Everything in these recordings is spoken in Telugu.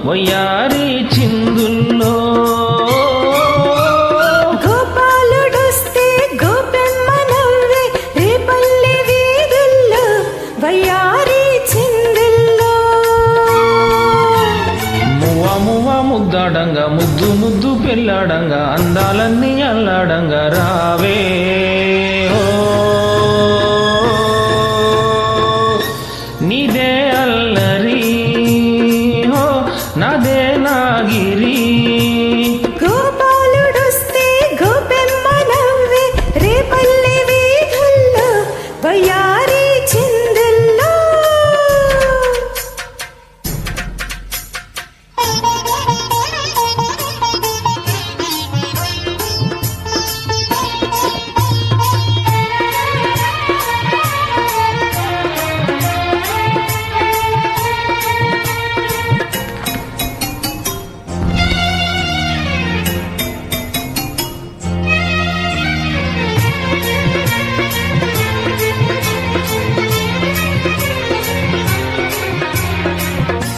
వయ్యారి చిందుల్లో గోపాలుడొస్తే గోపెమ్మ నవ్వే రేపల్లె వీధుల్లో వయ్యారి చిందుల్లో మువ్వ మువ్వ ముద్దాడంగా ముద్దు ముద్దు పెళ్ళాడంగా అందాలన్నీ అల్లాడంగా రావే నీదే అల్లరి హో నాదే నాగిరి గోపాలుడొస్తే గోపెమ్మ నవ్వే రేపల్లె వీధుల్లో వయ్యారి చిందుల్లో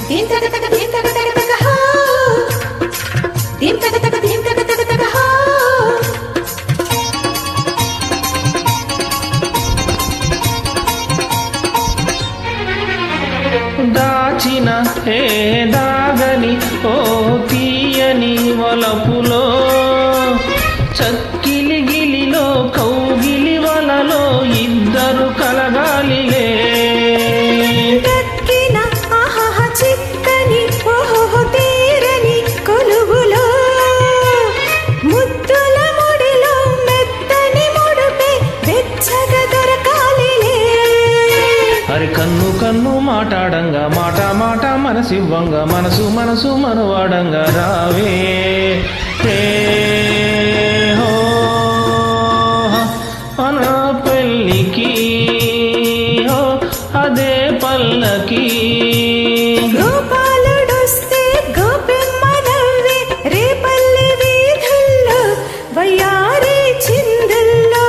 దీం తగ తగ దీం తగ తగ తగ హో దీం తగ తగ దీం తగ తగ తగ హో దాచిన హే దాగని ఓ తీయని వలపులో చక్కిలి గిలిలో కౌగిలి వలలో ఇద్దరు కలగాలిలే దక్కిన ఆహాహ చిక్కని ఓహో తీరని కొలువులో ముద్దుల ముడిలో మెత్తని ముడుపే వెచ్చగా దొరకాలిలే హరి కన్ను కన్ను మాటాడంగా మాట మాట మనసివ్వంగా మనసు మనసు మనవాడంగా రావే హే హో మన పెళ్ళికి హో అదే పల్లకి గోపాలుడొస్తే గోపెమ్మ నవ్వే రేపల్లె వీధుల్లో వయ్యారి చిందుల్లో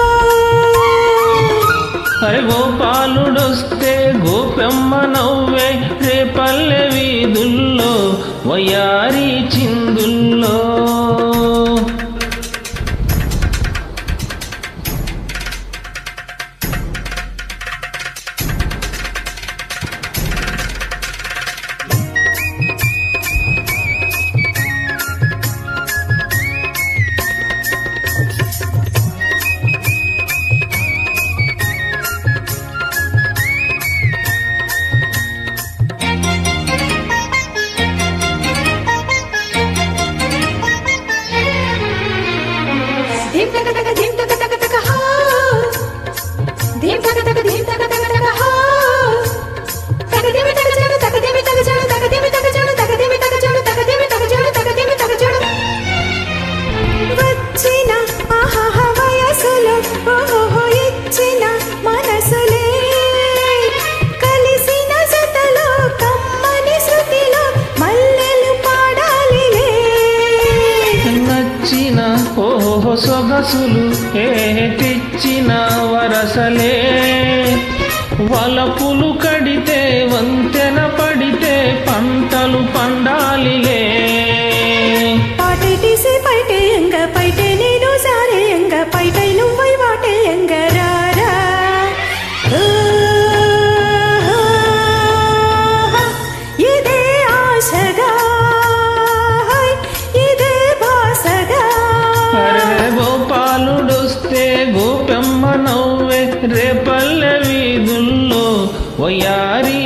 హరి గోపాలుడొస్తే గోపెమ్మ నవ్వే రేపల్లె వీధుల్లో వయ్యారి చిందుల్లో దీం తగ తగ దీం తగ తగ తగ హో దీం తగ తగ దీం తగ తగ తగ హో తగదేమి తగ జడు తగదేమి తగ జడు తగదేమి తగ జడు తగదేమి తగ జడు తగదేమి తగ జడు తగదేమి తగ జడు వచ్చిన ఆహాహ వయసులో ఓహో ఇచ్చిన మనసులే కలిసిన జతలో కమ్మని శృతిలో మల్లెలు పాడాలిలే నచ్చిన ఓహో సొగసులు తెచ్చిన వరసలే వలపులు కడితే వంతెన పడితే పంటలు పండాలిలే పాటేటిసే పైటే ఎంగ పైటే నేను సారే ఎంగ పైటై నువ్వై వాటే ఎంగ రారా ఇదే ఆశగా ఇదే భాసగా అరే గోపాలుడొస్తే గోపెమ్మ నవ్వే రేపల్లె వీధుల్లో వయ్యారి